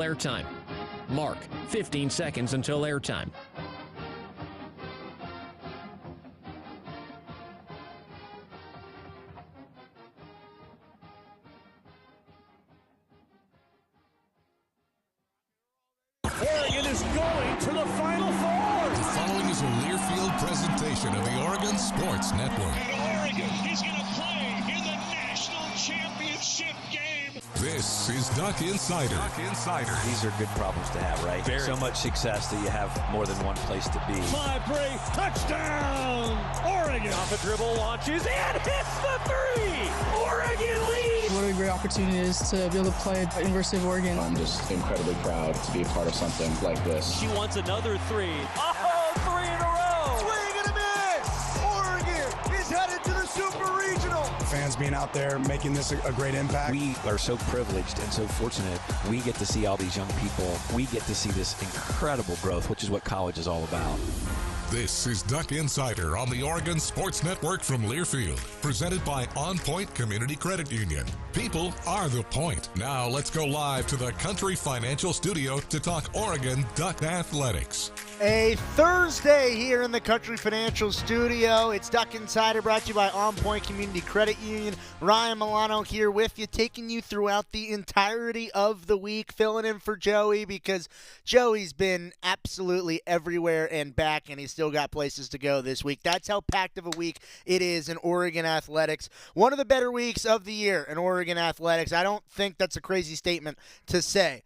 Airtime. Mark, 15 seconds until airtime. Oregon is going to the Final Four. The following is a Learfield presentation of the Oregon Sports Network. And Oregon is going to play in the national championship game. This is Duck Insider. These are good problems to have, right? Very. So much success that you have more than one place to be. 5-3, touchdown, Oregon. Off a dribble, launches, and hits the three. Oregon leads. What a great opportunity it is to be able to play at University of Oregon. I'm just incredibly proud to be a part of something like this. She wants another three. Oh, three in a row. Swing and a miss. Oregon is headed to the Super Regional. Fans being out there making this a great impact. We are so privileged and so fortunate. We get to see all these young people. We get to see this incredible growth, which is what college is all about. This is Duck Insider on the Oregon Sports Network from Learfield, presented by OnPoint Community Credit Union. People are the point. Now let's go live to the Country Financial Studio to talk Oregon Duck Athletics. A Thursday here in the Country Financial Studio. It's Duck Insider brought to you by OnPoint Community Credit Union. Ryan Milano here with you, taking you throughout the entirety of the week, filling in for Joey because Joey's been absolutely everywhere and back, and he's still got places to go this week. That's how packed of a week it is in Oregon athletics. One of the better weeks of the year in Oregon athletics. I don't think that's a crazy statement to say.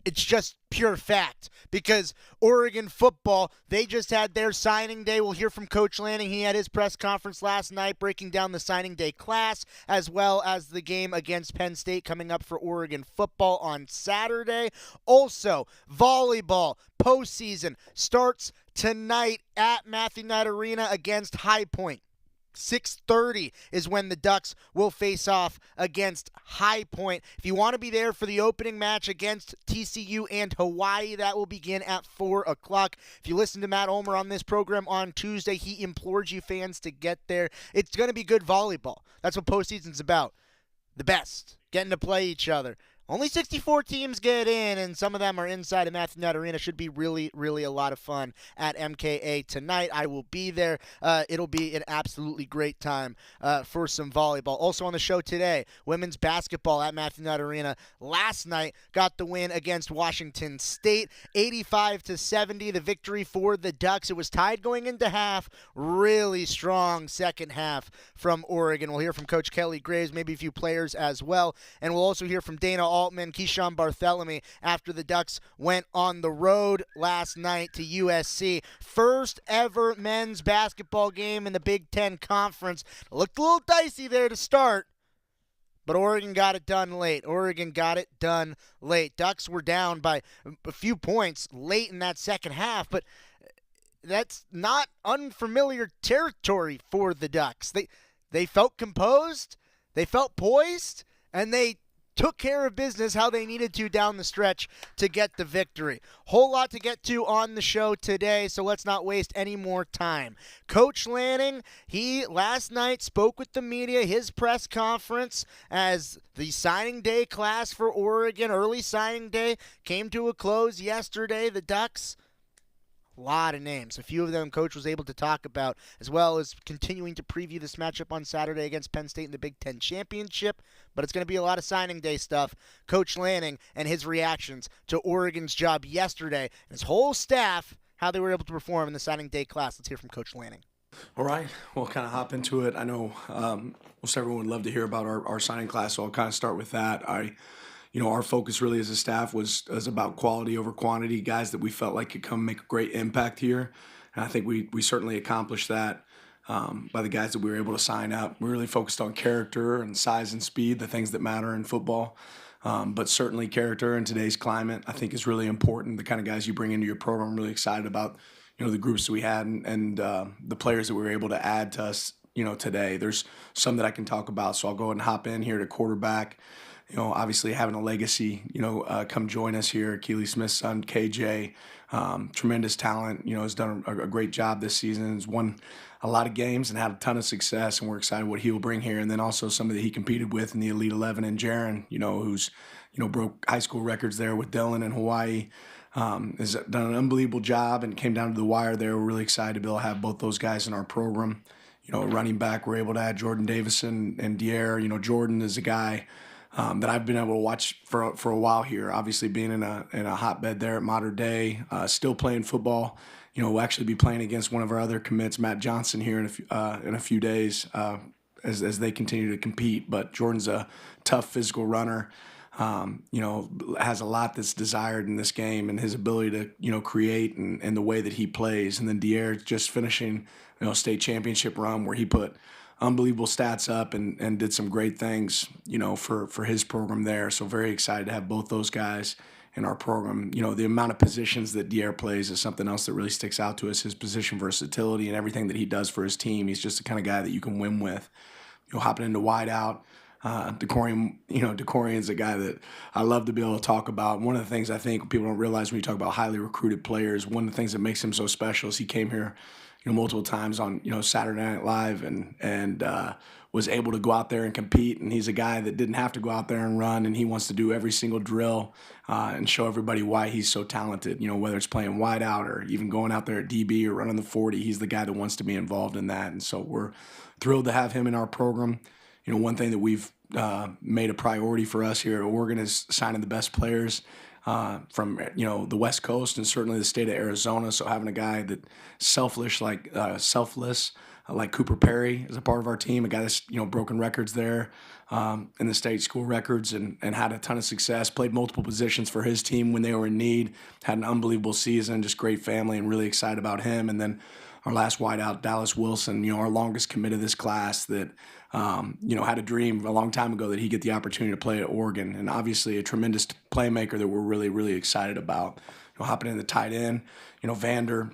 It's just pure fact because Oregon football, they just had their signing day. We'll hear from Coach Lanning. He had his press conference last night breaking down the signing day class as well as the game against Penn State coming up for Oregon football on Saturday. Also, volleyball postseason starts tonight at Matthew Knight Arena against High Point. 6:30 is when the Ducks will face off against High Point. If you want to be there for the opening match against TCU and Hawaii, that will begin at 4 o'clock. If you listen to Matt Ulmer on this program on Tuesday, he implored you fans to get there. It's going to be good volleyball. That's what postseason's about. The best. Getting to play each other. Only 64 teams get in, and some of them are inside of Matthew Knight Arena. Should be really, really a lot of fun at MKA tonight. I will be there. It'll be an absolutely great time for some volleyball. Also on the show today, women's basketball at Matthew Knight Arena. Last night got the win against Washington State, 85-70, the victory for the Ducks. It was tied going into half. Really strong second half from Oregon. We'll hear from Coach Kelly Graves, maybe a few players as well, and we'll also hear from Dana Altman, Keyshawn Barthélemy after the Ducks went on the road last night to USC. First ever men's basketball game in the Big Ten Conference. It looked a little dicey there to start, but Oregon got it done late. Ducks were down by a few points late in that second half, but that's not unfamiliar territory for the Ducks. They felt composed, they felt poised, and they took care of business how they needed to down the stretch to get the victory. Whole lot to get to on the show today, so let's not waste any more time. Coach Lanning, he last night spoke with the media, his press conference as the signing day class for Oregon, early signing day, came to a close yesterday. The Ducks, a lot of names. A few of them Coach was able to talk about, as well as continuing to preview this matchup on Saturday against Penn State in the Big Ten Championship. But it's going to be a lot of signing day stuff. Coach Lanning and his reactions to Oregon's job yesterday and his whole staff, how they were able to perform in the signing day class. Let's hear from Coach Lanning. All right, we'll kind of hop into it. I know most everyone would love to hear about our signing class, so I'll kind of start with that. Our focus really as a staff was about quality over quantity, guys that we felt like could come make a great impact here. And I think we certainly accomplished that by the guys that we were able to sign up. We really focused on character and size and speed, the things that matter in football. But certainly character in today's climate, I think, is really important. The kind of guys you bring into your program, I'm really excited about, the groups that we had and the players that we were able to add to us, today. There's some that I can talk about, so I'll go ahead and hop in here to quarterback. Obviously having a legacy, come join us here. Keely Smith's son, KJ, tremendous talent, has done a great job this season. Has won a lot of games and had a ton of success, and we're excited what he'll bring here. And then also somebody that he competed with in the Elite 11 and Jaron, who's broke high school records there with Dylan in Hawaii. Has done an unbelievable job and came down to the wire there. We're really excited to be able to have both those guys in our program. Running back, we're able to add Jordan Davison and Dier. Jordan is a guy that I've been able to watch for a while here. Obviously, being in a hotbed there at Mater Dei, still playing football. We'll actually be playing against one of our other commits, Matt Johnson, here in a few days as they continue to compete. But Jordan's a tough physical runner. Has a lot that's desired in this game, and his ability to, create and the way that he plays. And then Dier just finishing, state championship run where he put unbelievable stats up and did some great things, for his program there. So very excited to have both those guys in our program. The amount of positions that Dier plays is something else that really sticks out to us, his position versatility and everything that he does for his team. He's just the kind of guy that you can win with. Hopping into wide out. Decorian's a guy that I love to be able to talk about. One of the things I think people don't realize when you talk about highly recruited players, one of the things that makes him so special is he came here, multiple times on, Saturday Night Live and was able to go out there and compete. And he's a guy that didn't have to go out there and run, and he wants to do every single drill and show everybody why he's so talented. Whether it's playing wide out or even going out there at DB or running the 40, he's the guy that wants to be involved in that. And so we're thrilled to have him in our program. One thing that we've made a priority for us here at Oregon is signing the best players from the West Coast and certainly the state of Arizona. So having a guy that selfless like Cooper Perry is a part of our team, a guy that's broken records there in the state school records and had a ton of success. Played multiple positions for his team when they were in need. Had an unbelievable season, just great family, and really excited about him. And then our last wideout, Dallas Wilson, our longest commit of this class that, had a dream a long time ago that he'd get the opportunity to play at Oregon, and obviously a tremendous playmaker that we're really, really excited about. Hopping in the tight end, Vander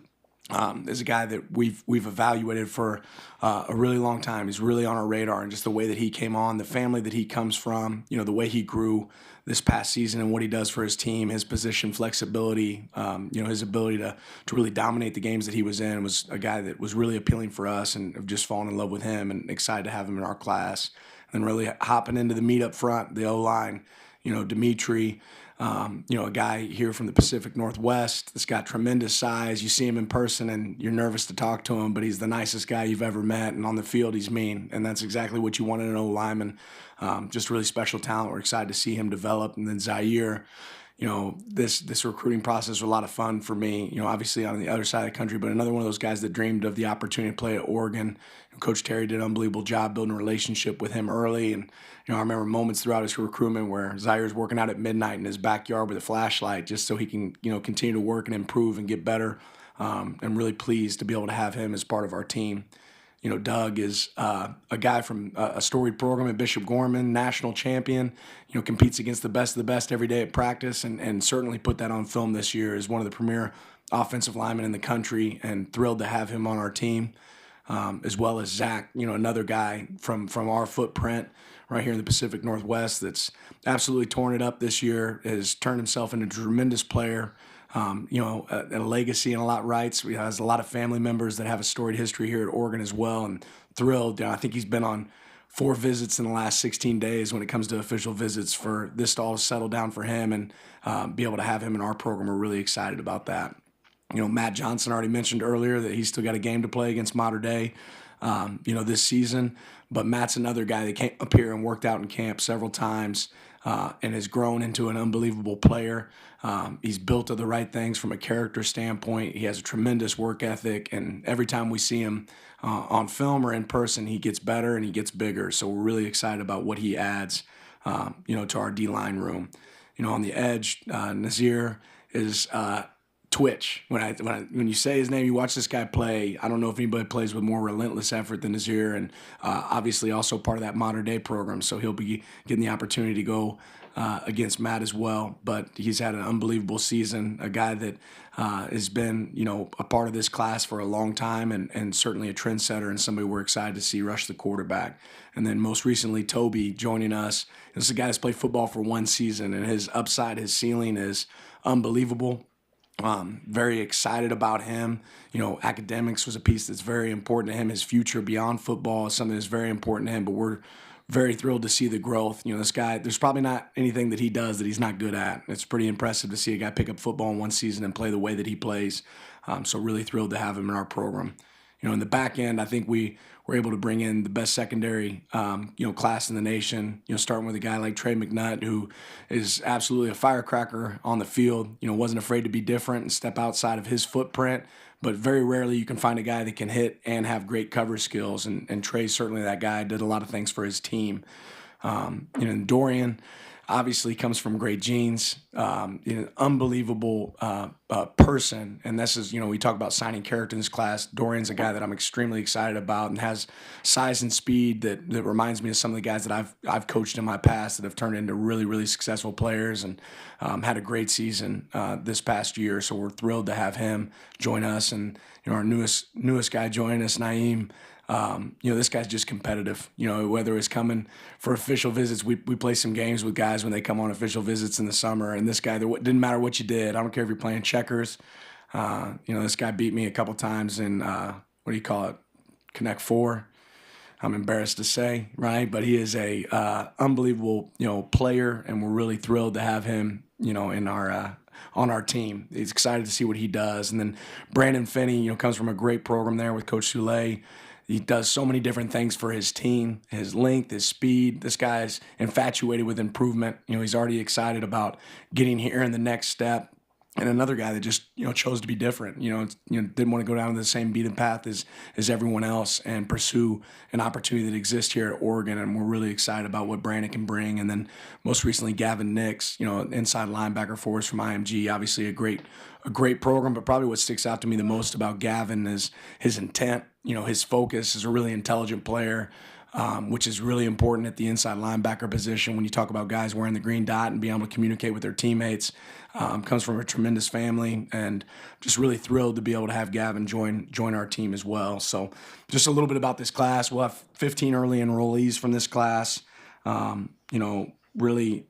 is a guy that we've evaluated for a really long time. He's really on our radar, and just the way that he came on, the family that he comes from, the way he grew this past season and what he does for his team, his position flexibility, his ability to really dominate the games that he was in was a guy that was really appealing for us, and have just fallen in love with him and excited to have him in our class. And really hopping into the meet up front, the O-line, Dimitri, a guy here from the Pacific Northwest that's got tremendous size. You see him in person and you're nervous to talk to him, but he's the nicest guy you've ever met, and on the field he's mean, and that's exactly what you want in an O-lineman. Just really special talent. We're excited to see him develop. And then Zaire, this recruiting process was a lot of fun for me, obviously on the other side of the country, but another one of those guys that dreamed of the opportunity to play at Oregon. Coach Terry did an unbelievable job building a relationship with him early. And, I remember moments throughout his recruitment where Zaire's working out at midnight in his backyard with a flashlight just so he can, continue to work and improve and get better. I'm really pleased to be able to have him as part of our team. Doug is a guy from a storied program at Bishop Gorman, national champion, competes against the best of the best every day at practice, and certainly put that on film this year as one of the premier offensive linemen in the country, and thrilled to have him on our team, as well as Zach, another guy from our footprint right here in the Pacific Northwest that's absolutely torn it up this year, has turned himself into a tremendous player. A legacy and a lot of rights. He has a lot of family members that have a storied history here at Oregon as well, and thrilled. I think he's been on 4 visits in the last 16 days when it comes to official visits for this to all settle down for him and be able to have him in our program. We're really excited about that. Matt Johnson already mentioned earlier that he's still got a game to play against Mater Dei, this season. But Matt's another guy that came up here and worked out in camp several times and has grown into an unbelievable player. He's built to the right things from a character standpoint. He has a tremendous work ethic, and every time we see him on film or in person, he gets better and he gets bigger. So we're really excited about what he adds, to our D-line room. On the edge, Nazir is Twitch. When you say his name, you watch this guy play. I don't know if anybody plays with more relentless effort than Nazir, and obviously also part of that Mater Dei program. So he'll be getting the opportunity to go against Matt as well. But he's had an unbelievable season. A guy that has been, a part of this class for a long time, and certainly a trendsetter and somebody we're excited to see rush the quarterback. And then most recently, Toby joining us. This is a guy that's played football for 1 season, and his upside, his ceiling is unbelievable. Very excited about him. Academics was a piece that's very important to him. His future beyond football is something that's very important to him, but we're very thrilled to see the growth. This guy, there's probably not anything that he does that he's not good at. It's pretty impressive to see a guy pick up football in one season and play the way that he plays. So really thrilled to have him in our program. In the back end, I think we were able to bring in the best secondary, class in the nation. Starting with a guy like Trey McNutt, who is absolutely a firecracker on the field. Wasn't afraid to be different and step outside of his footprint. But very rarely you can find a guy that can hit and have great cover skills. And Trey's certainly that guy. Did a lot of things for his team. Dorian obviously comes from great genes, unbelievable person. And this is, we talk about signing character in this class. Dorian's a guy that I'm extremely excited about and has size and speed that reminds me of some of the guys that I've coached in my past that have turned into really, really successful players and had a great season this past year. So we're thrilled to have him join us. And, our newest guy joining us, Naeem. This guy's just competitive. Whether it's coming for official visits, we play some games with guys when they come on official visits in the summer. And this guy, didn't matter what you did. I don't care if you're playing checkers. This guy beat me a couple times in Connect Four. I'm embarrassed to say, right? But he is a unbelievable player, and we're really thrilled to have him in our on our team. He's excited to see what he does. And then Brandon Finney, comes from a great program there with Coach Soule. He does so many different things for his team, his length, his speed. This guy's infatuated with improvement. He's already excited about getting here in the next step. And another guy that just, chose to be different, didn't want to go down the same beaten path as everyone else and pursue an opportunity that exists here at Oregon. And we're really excited about what Brandon can bring. And then most recently, Gavin Nix, inside linebacker for us from IMG, obviously a great program, but probably what sticks out to me the most about Gavin is his intent, his focus. Is a really intelligent player, which is really important at the inside linebacker position when you talk about guys wearing the green dot and being able to communicate with their teammates. Comes from a tremendous family, and just really thrilled to be able to have Gavin join our team as well. So just a little bit about this class. We'll have 15 early enrollees from this class. Really,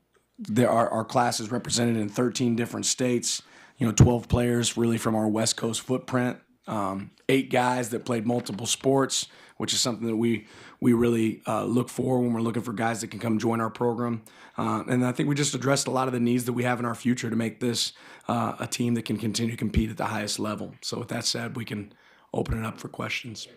our class is represented in 13 different states. 12 players really from our West Coast footprint. 8 guys that played multiple sports, which is something that we really look for when we're looking for guys that can come join our program. And I think we just addressed a lot of the needs that we have in our future to make this a team that can continue to compete at the highest level. So with that said, we can open it up for questions.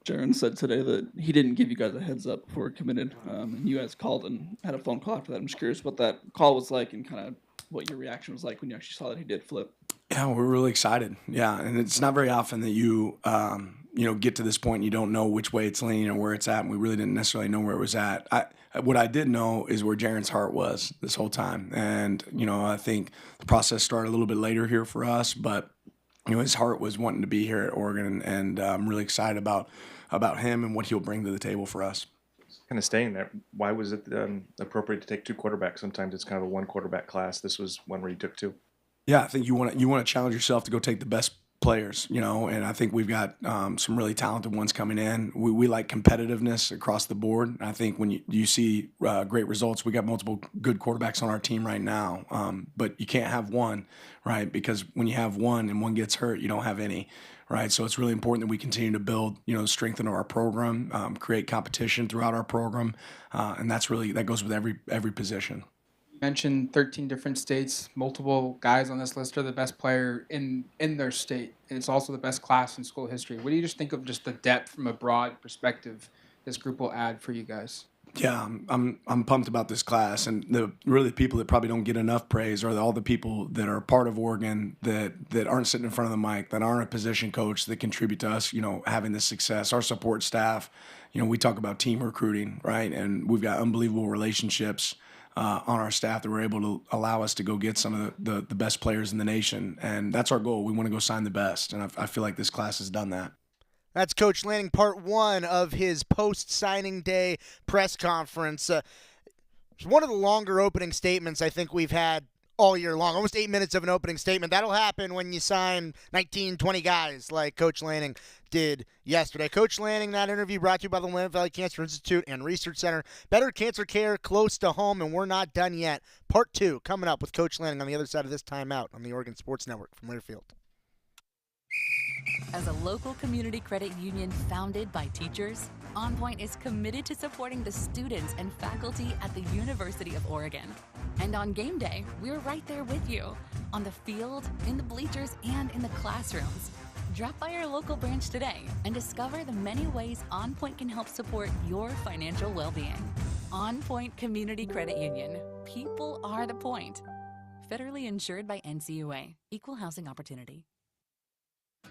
Jaron said today that he didn't give you guys a heads up before he committed, and you guys called and had a phone call after that. I'm just curious what that call was like and kind of what your reaction was like when you actually saw that he did flip. Yeah, we're really excited. Yeah, and it's not very often that you get to this point and you don't know which way it's leaning or where it's at, and we really didn't necessarily know where it was at. What I did know is where Jaron's heart was this whole time, and I think the process started a little bit later here for us, but his heart was wanting to be here at Oregon, and I'm really excited about him and what he'll bring to the table for us. Kind of staying there, why was it appropriate to take 2 quarterbacks? Sometimes it's kind of a 1 quarterback class. This was one where you took 2. Yeah, I think you want to challenge yourself to go take the best players, and I think we've got some really talented ones coming in. We like competitiveness across the board. I think when you see great results, we got multiple good quarterbacks on our team right now, but you can't have one, right? Because when you have one and one gets hurt, you don't have any. Right, so it's really important that we continue to build, strengthen our program, create competition throughout our program, and that goes with every position. You mentioned 13 different states. Multiple guys on this list are the best player in their state. It's also the best class in school history. What do you just think of just the depth from a broad perspective this group will add for you guys? Yeah, I'm pumped about this class, and the people that probably don't get enough praise are all the people that are part of Oregon that aren't sitting in front of the mic, that aren't a position coach, that contribute to us, having this success. Our support staff, we talk about team recruiting, right? And we've got unbelievable relationships on our staff that were able to allow us to go get some of the best players in the nation, and that's our goal. We want to go sign the best, and I feel like this class has done that. That's Coach Lanning, part 1 of his post-signing day press conference. It's one of the longer opening statements I think we've had all year long. Almost 8 minutes of an opening statement. That'll happen when you sign 19, 20 guys like Coach Lanning did yesterday. Coach Lanning, that interview brought to you by the Willamette Valley Cancer Institute and Research Center. Better cancer care close to home, and we're not done yet. Part 2 coming up with Coach Lanning on the other side of this timeout on the Oregon Sports Network from Learfield. As a local community credit union founded by teachers, OnPoint is committed to supporting the students and faculty at the University of Oregon. And on game day, we're right there with you, on the field, in the bleachers, and in the classrooms. Drop by our local branch today and discover the many ways OnPoint can help support your financial well-being. OnPoint Community Credit Union. People are the point. Federally insured by NCUA. Equal housing opportunity.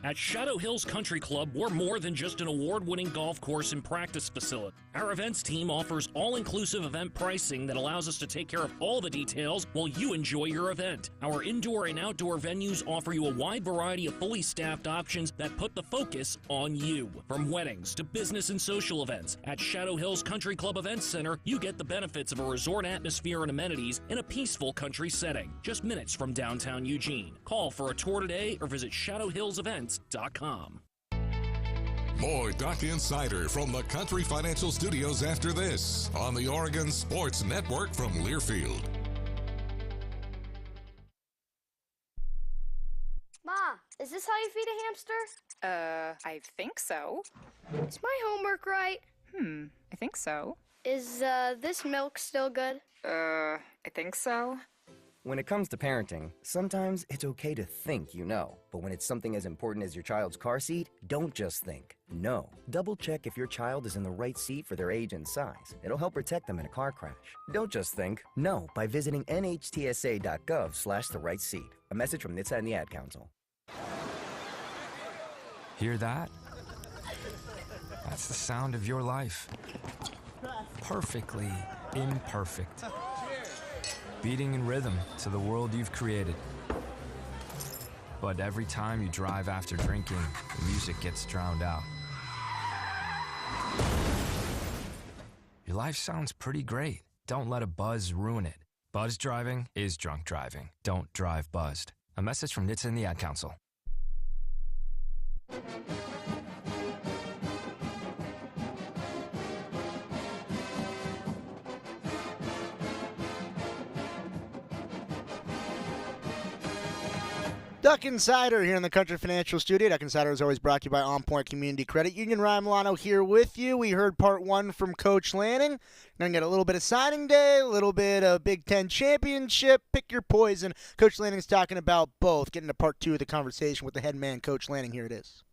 At Shadow Hills Country Club, we're more than just an award-winning golf course and practice facility. Our events team offers all-inclusive event pricing that allows us to take care of all the details while you enjoy your event. Our indoor and outdoor venues offer you a wide variety of fully staffed options that put the focus on you. From weddings to business and social events, at Shadow Hills Country Club Events Center, you get the benefits of a resort atmosphere and amenities in a peaceful country setting, just minutes from downtown Eugene. Call for a tour today or visit shadowhillsevents.com. More Duck Insider from the Country Financial Studios after this on the Oregon Sports Network from Learfield. Ma, is this how you feed a hamster? I think so. Is my homework right? I think so. Is, this milk still good? I think so. When it comes to parenting, sometimes it's okay to think you know. But when it's something as important as your child's car seat, don't just think. Know. Double check if your child is in the right seat for their age and size. It'll help protect them in a car crash. Don't just think. Know by visiting nhtsa.gov/the right seat. A message from NHTSA and the Ad Council. Hear that? That's the sound of your life. Perfectly imperfect. Beating in rhythm to the world you've created. But every time you drive after drinking, the music gets drowned out. Your life sounds pretty great. Don't let a buzz ruin it. Buzz driving is drunk driving. Don't drive buzzed. A message from NHTSA and the Ad Council. Duck Insider here in the Country Financial Studio. Duck Insider is always brought to you by OnPoint Community Credit Union. Ryan Milano here with you. We heard part one from Coach Lanning. Going to get a little bit of signing day, a little bit of Big Ten championship. Pick your poison. Coach Lanning's talking about both. Getting to part two of the conversation with the head man, Coach Lanning. Here it is.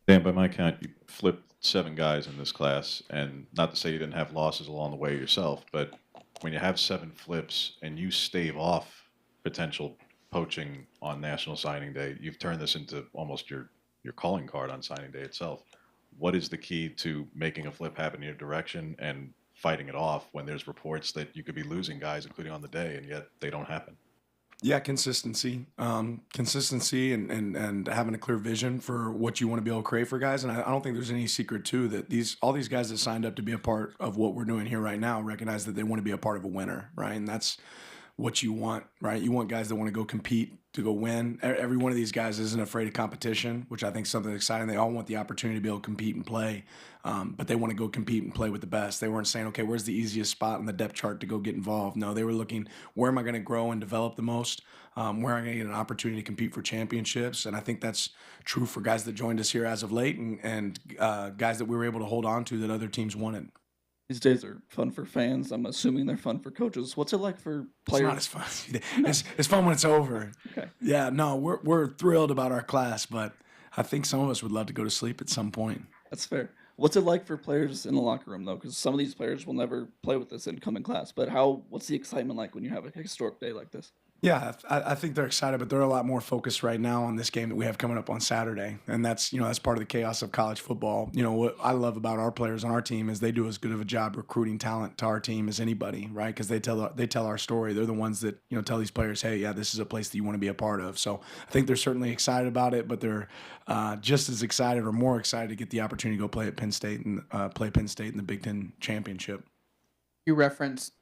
Dan, by my count, you flipped 7 guys in this class. And not to say you didn't have losses along the way yourself, but when you have 7 flips and you stave off potential poaching on National Signing Day, you've turned this into almost your calling card on signing day itself. What is the key to making a flip happen in your direction and fighting it off when there's reports that you could be losing guys, including on the day, and yet they don't happen? Yeah, consistency. Consistency and having a clear vision for what you want to be able to create for guys. And I don't think there's any secret, too, that all these guys that signed up to be a part of what we're doing here right now recognize that they want to be a part of a winner, right? And that's what you want, right? You want guys that want to go compete, to go win. Every one of these guys isn't afraid of competition, which I think is something exciting. They all want the opportunity to be able to compete and play, but they want to go compete and play with the best. They weren't saying, okay, where's the easiest spot on the depth chart to go get involved? No, they were looking, where am I going to grow and develop the most? Where am I going to get an opportunity to compete for championships? And I think that's true for guys that joined us here as of late and guys that we were able to hold on to that other teams wanted. These days are fun for fans. I'm assuming they're fun for coaches. What's it like for players? It's not as fun. It's fun when it's over. Okay. Yeah, no, we're thrilled about our class, but I think some of us would love to go to sleep at some point. That's fair. What's it like for players in the locker room, though? Because some of these players will never play with this incoming class. But what's the excitement like when you have a historic day like this? Yeah, I think they're excited, but they're a lot more focused right now on this game that we have coming up on Saturday. And that's part of the chaos of college football. What I love about our players on our team is they do as good of a job recruiting talent to our team as anybody, right? Because they tell our story. They're the ones that, tell these players, hey, yeah, this is a place that you want to be a part of. So I think they're certainly excited about it, but they're just as excited or more excited to get the opportunity to go play at Penn State and play Penn State in the Big Ten championship. You referenced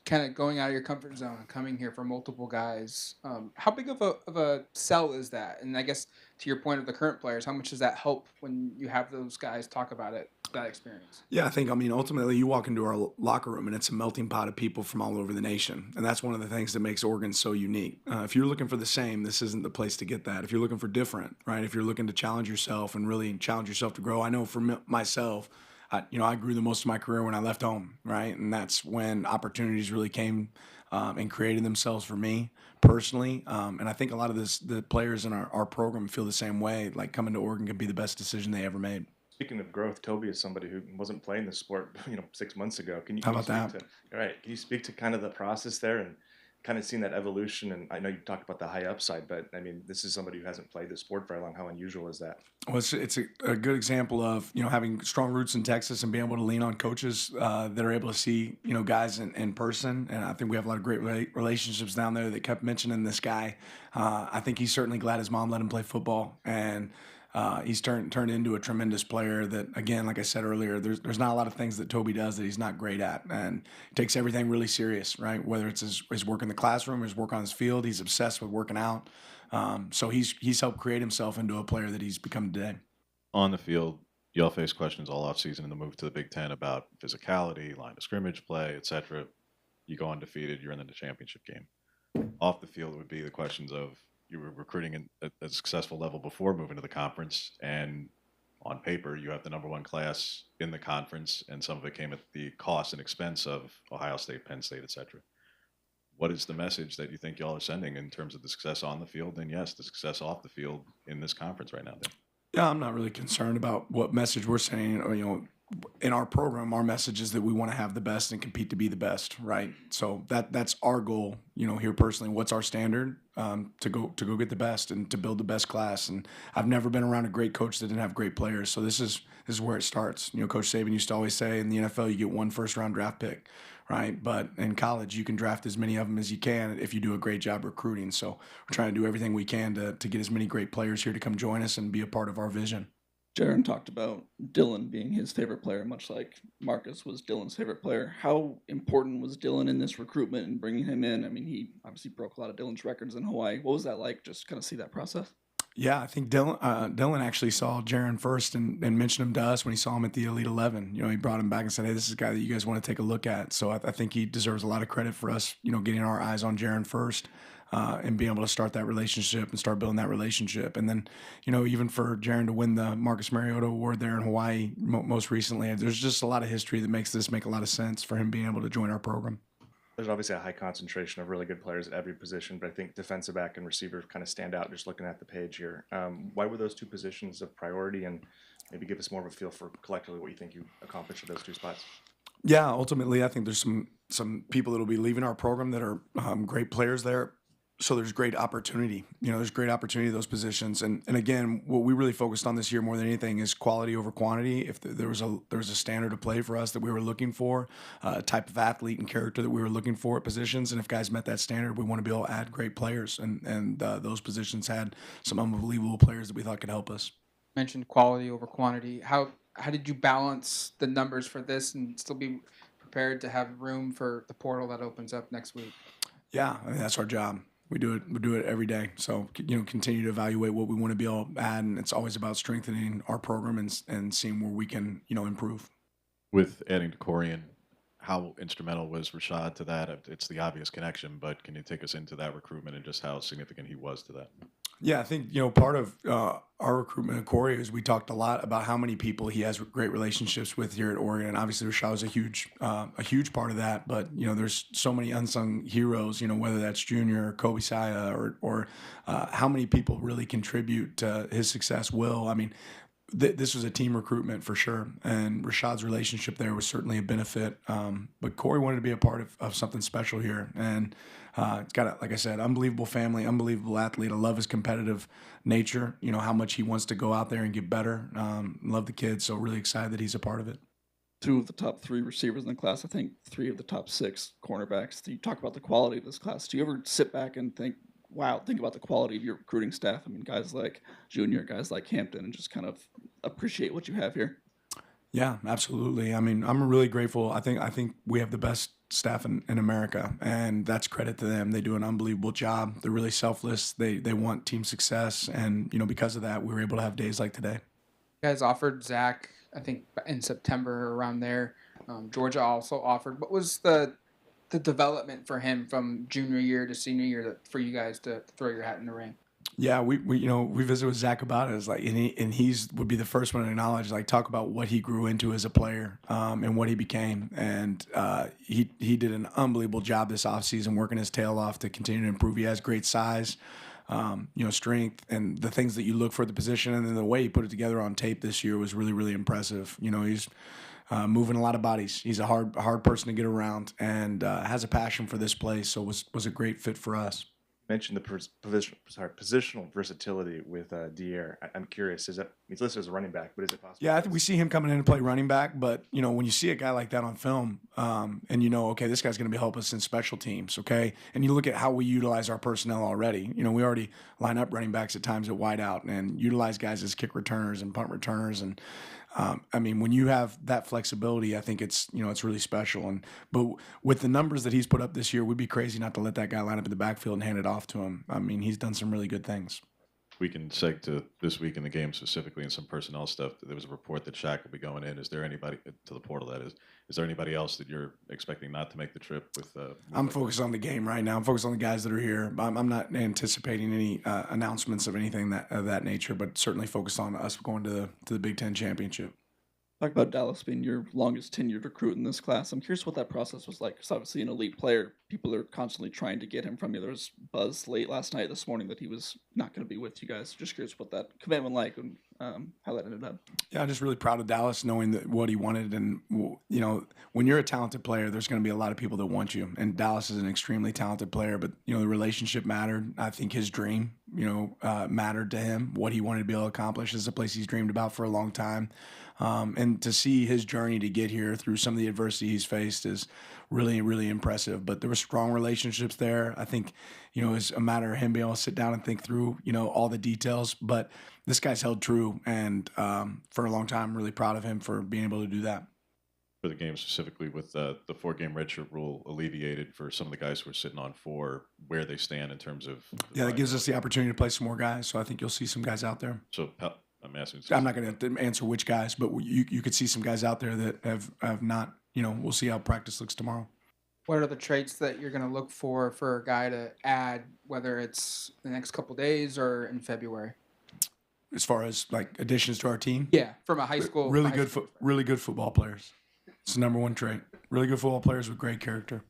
kind of going out of your comfort zone and coming here for multiple guys. How big of a sell is that? And I guess to your point of the current players, how much does that help when you have those guys talk about it, that experience? Yeah, I think, ultimately you walk into our locker room and it's a melting pot of people from all over the nation. And that's one of the things that makes Oregon so unique. If you're looking for the same, this isn't the place to get that. If you're looking for different, right? If you're looking to challenge yourself and really challenge yourself to grow, I know for myself, I grew the most of my career when I left home, right? And that's when opportunities really came and created themselves for me personally. And I think a lot of the players in our program feel the same way. Like coming to Oregon could be the best decision they ever made. Speaking of growth, Toby is somebody who wasn't playing the sport, 6 months ago. How about that? Can you speak to kind of the process there and kind of seeing that evolution? And I know you talked about the high upside, but I mean, this is somebody who hasn't played the sport very long. How unusual is that? Well, it's a good example of, having strong roots in Texas and being able to lean on coaches that are able to see, guys in person. And I think we have a lot of great relationships down there. That kept mentioning this guy. I think he's certainly glad his mom let him play football. And he's turned into a tremendous player that, again, like I said earlier, there's not a lot of things that Toby does that he's not great at, and takes everything really serious, right? Whether it's his work in the classroom or his work on his field, he's obsessed with working out. So he's helped create himself into a player that he's become today. On the field, y'all face questions all offseason in the move to the Big Ten about physicality, line of scrimmage play, etc. You go undefeated, you're in the championship game. Off the field would be the questions of, you were recruiting at a successful level before moving to the conference, and on paper you have the number one class in the conference, and some of it came at the cost and expense of Ohio State, Penn State, etc. What is the message that you think y'all are sending in terms of the success on the field, and yes, the success off the field in this conference right now? Yeah, I'm not really concerned about what message we're sending. Or, in our program, our message is that we want to have the best and compete to be the best, right? So that's our goal, here personally. What's our standard? To go get the best and to build the best class. And I've never been around a great coach that didn't have great players. So this is where it starts. Coach Saban used to always say, in the NFL, you get one first-round draft pick, right? But in college, you can draft as many of them as you can if you do a great job recruiting. So we're trying to do everything we can to get as many great players here to come join us and be a part of our vision. Jaron talked about Dylan being his favorite player, much like Marcus was Dylan's favorite player. How important was Dylan in this recruitment and bringing him in? I mean, he obviously broke a lot of Dylan's records in Hawaii. What was that like, just kind of see that process? Yeah, I think Dylan actually saw Jaron first and mentioned him to us when he saw him at the Elite 11. He brought him back and said, hey, this is a guy that you guys want to take a look at. So I think he deserves a lot of credit for us, getting our eyes on Jaron first. And being able to start that relationship and start building that relationship. And then, even for Jaron to win the Marcus Mariota Award there in Hawaii most recently, there's just a lot of history that makes this make a lot of sense for him being able to join our program. There's obviously a high concentration of really good players at every position, but I think defensive back and receiver kind of stand out just looking at the page here. Why were those two positions of priority, and maybe give us more of a feel for collectively what you think you accomplished at those two spots? Yeah, ultimately, I think there's some people that will be leaving our program that are great players there. So there's great opportunity. There's great opportunity at those positions. And again, what we really focused on this year more than anything is quality over quantity. If there was a standard of play for us that we were looking for, a type of athlete and character that we were looking for at positions, and if guys met that standard, we want to be able to add great players. And those positions had some unbelievable players that we thought could help us. Mentioned quality over quantity. How did you balance the numbers for this and still be prepared to have room for the portal that opens up next week? Yeah, I mean, that's our job. We do it every day. So, continue to evaluate what we want to be able to add, and it's always about strengthening our program and seeing where we can, improve. With adding to Corian, how instrumental was Rashad to that? It's the obvious connection, but can you take us into that recruitment and just how significant he was to that? Yeah, I think, part of our recruitment of Corey is we talked a lot about how many people he has great relationships with here at Oregon. And obviously Rashad was a huge part of that. But, there's so many unsung heroes, whether that's Junior, Kobe Saya, or how many people really contribute to his success. Will, I mean, this was a team recruitment for sure. And Rashad's relationship there was certainly a benefit. But Corey wanted to be a part of something special here. And it's got, like I said, unbelievable family, unbelievable athlete. I love his competitive nature, how much he wants to go out there and get better. Love the kid, so really excited that he's a part of it. 2 of the top 3 receivers in the class, I think 3 of the top 6 cornerbacks. You talk about the quality of this class. Do you ever sit back and think about the quality of your recruiting staff? I mean, guys like Junior, guys like Hampton, and just kind of appreciate what you have here. Yeah, absolutely. I mean, I'm really grateful. I think we have the best staff in America, and that's credit to them. They do an unbelievable job. They're really selfless. They want team success, and because of that, we were able to have days like today. You guys offered Zach, I think, in September around there. Georgia also offered. What was the development for him from junior year to senior year for you guys to throw your hat in the ring? Yeah, we visited with Zach about it. It's like, and he's would be the first one to acknowledge, like, talk about what he grew into as a player, and what he became. And he did an unbelievable job this offseason, working his tail off to continue to improve. He has great size, strength, and the things that you look for at the position. And then the way he put it together on tape this year was really, really impressive. He's moving a lot of bodies. He's a hard person to get around, and has a passion for this place. So was a great fit for us. Mentioned the positional versatility with Dier. I'm curious, he's listed as a running back, but is it possible? Yeah, I think we see him coming in to play running back, but when you see a guy like that on film, and okay, this guy's going to be help us in special teams, okay, and you look at how we utilize our personnel already. We already line up running backs at times at wide out and utilize guys as kick returners and punt returners, and when you have that flexibility, I think it's really special. But with the numbers that he's put up this year, we'd be crazy not to let that guy line up in the backfield and hand it off to him. He's done some really good things. We can seg to this week in the game specifically and some personnel stuff. There was a report that Shaq will be going in. Is there anybody to the portal? Is there anybody else that you're expecting not to make the trip with? I'm focused on the game right now. I'm focused on the guys that are here. I'm not anticipating any announcements of anything of that nature, but certainly focused on us going to the Big Ten championship. Talk about Dallas being your longest tenured recruit in this class. I'm curious what that process was like. Because obviously an elite player, people are constantly trying to get him from you. There was buzz late last night, this morning, that he was not going to be with you guys. Just curious what that commitment like and how that ended up. Yeah, I'm just really proud of Dallas, knowing that what he wanted. And, when you're a talented player, there's going to be a lot of people that want you. And Dallas is an extremely talented player, but, the relationship mattered. I think his dream, mattered to him. What he wanted to be able to accomplish is a place he's dreamed about for a long time. And to see his journey to get here through some of the adversity he's faced is really, really impressive. But there were strong relationships there. I think, it's a matter of him being able to sit down and think through, all the details. But this guy's held true. And for a long time, I'm really proud of him for being able to do that. For the game specifically, with the 4-game redshirt rule alleviated for some of the guys who are sitting on 4, where they stand in terms of... Yeah, that gives us the opportunity to play some more guys. So I think you'll see some guys out there. So I'm asking... I'm not going to answer which guys, but you could see some guys out there that have not, we'll see how practice looks tomorrow. What are the traits that you're going to look for a guy to add, whether it's the next couple days or in February? As far as like additions to our team? Yeah, from a high school. Really good football players. It's the number one trait. Really good football players with great character.